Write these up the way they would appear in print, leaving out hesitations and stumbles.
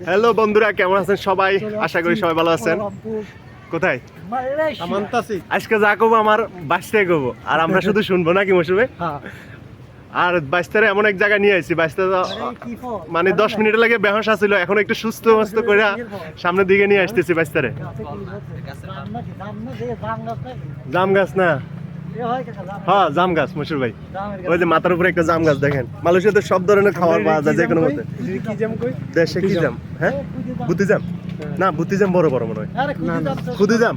Hello বন্ধুরা, কেমন আছেন সবাই? আশা করি সবাই ভালো আছেন। কোথায় আজকে যা কব আমার বাচ্চায় কব, আর আমরা শুধু শুনবো নাকি মৌসুমে। আর বাচ্চারা এমন এক জায়গায় নিয়ে আসছি, বাচ্চা মানে 10 মিনিট লাগে বেহস আছিল, এখন একটু সুস্থ মস্ত করে সামনের দিকে নিয়ে আসতেছি বাচ্চারে। জাম গাছ না, হ্যাঁ জাম গাছ মশুর ভাই। ওই যে মাথার উপরে একটা জাম গাছ দেখেন। মালয়েশিয়াতে সব ধরনের খাবার পাওয়া যায় যে কোনো মতে। দেশে কি জাম? হ্যাঁ বুতি জাম না, বুতি জাম বড় বড় মনে হয়। খুদি জাম।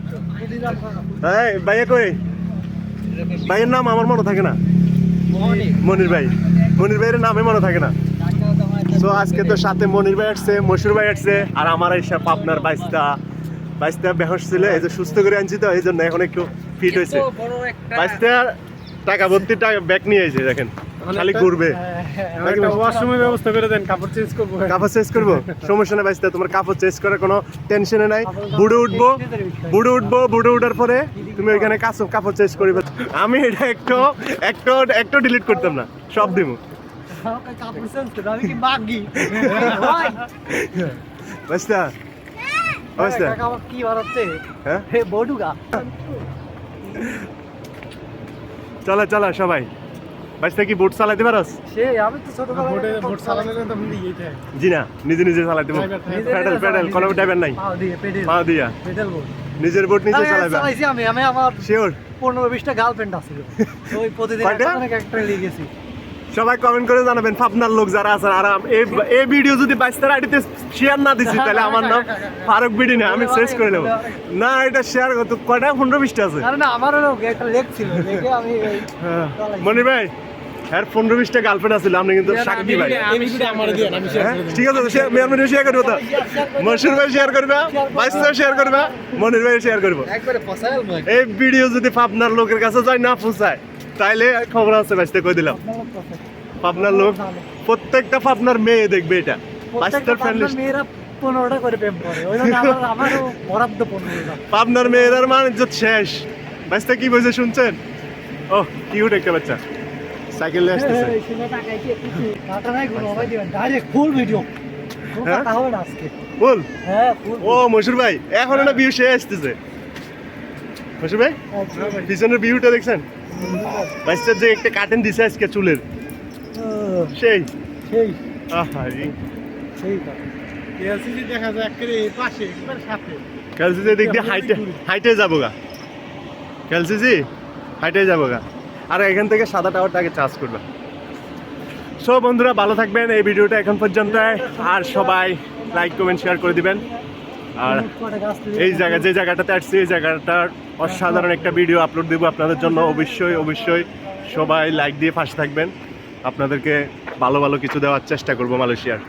হ্যাঁ ভাইয়া কই? ভাইয়ের নাম আমার মনে থাকে না। মনির ভাই, মনির ভাইয়ের নামে মনে থাকে না। তো আজকে তো সাথে মনির ভাই আসছে, মশুর ভাই আসছে, আর আমার এইসব আপনার বাইশটা বেহস ছিল, এই যে সুস্থ করে আনছি, তো এই জন্য এখন একটু ফিট হয়েছে। বাইশটা টাকা ভর্তি টাকা ব্যাগ নিয়ে এসে দেখেন, খালি ঘুরবে। ওয়াশরুমের ব্যবস্থা করে দেন, কাপড় চেঞ্জ করবো। কাপড় চেঞ্জ করবো, সমস্যা নেই বাইশটা, তোমার কাপড় চেঞ্জ করার কোনো টেনশনে নাই। বুড়ো বুড়ো উঠার পরে তুমি ওইখানে কাপড় চেঞ্জ করবে। আমি এটা একটু ডিলিট করতাম না, সব দিব। বাইশটা কি বাড়াচ্ছে? হ্যাঁ বডুগা চলা সবাই। বাইশটা কি বোট চালাতে পারস? আমি তো ছোটবেলায় বোট চালাতে জি না, নিজে চালাতে পারো। প্যাডেল কোনো ড্রাইভার নাই, পা দিয়া নিজের বোট নিজে চালাবে। আমি আমার শিওর 15-20টা গার্লফ্রেন্ড আছে, ওই প্রতিদিন একটা নিয়ে গেছি। সবাই কমেন্ট করে জানাবেন পাবনার লোক যারা আছেন। আর এই ভিডিও যদি বাইশটার আইডিতে শেয়ার না দিছি, তাহলে আমার নাম ফারুক বিডি না, আমি শেষ করে নেবো না। এটা শেয়ার করতে কয়টা 15-20টা আছে। আমারও একটা লেখ ছিল, আমি মনির ভাই হ্যাঁ 15-20টা গার্লফ্রেন্ড আছে, আপনি কিন্তু সাক্ষী ভাই। ঠিক আছে, শেয়ার করবো তো। মশুর ভাই শেয়ার করবে, বাইশটাও শেয়ার করবে, মনির ভাই শেয়ার করবো। এই ভিডিও যদি পাবনার লোকের কাছে যায় না পৌঁছায়, তাইলে খবর আছে বাইশটা কই দিলাম। পাবনার লোক প্রত্যেকটা পাবনার মেয়ে দেখবে এটা। পাবনার মেয়েদের মান ইজ্জত শেষ। বাইশটা কি বলছে শুনছেন? ও কিউট একটা বাচ্চা সাইকেল নিয়ে আসতেছে। বল ও মশুর ভাই, এখন একটা ভিউ সে আসতেছে। মশুর ভাই পিছনের ভিউটা দেখছেন? বাইশটার যে একটা কাটেন দিছে আজকে চুলের, সেই দেখা যায় পাশে সাথে ক্যালসিজি দিক দিয়ে হাইটে যাবো গা, ক্যালসিজি হাইটে যাবো গা। আর এখান থেকে সাদা টাওয়ারটাকে চার্জ করবে। সো বন্ধুরা ভালো থাকবেন এই ভিডিওটা এখন পর্যন্ত, আর সবাই লাইক কমেন্ট শেয়ার করে দিবেন। আর এই যে জায়গাটাতে আসছি, এই জায়গাটার অসাধারণ একটা ভিডিও আপলোড দেবো আপনাদের জন্য। অবশ্যই সবাই লাইক দিয়ে পাশে থাকবেন। আপনাদেরকে ভালো কিছু দেওয়ার চেষ্টা করবো মালয়েশিয়ার।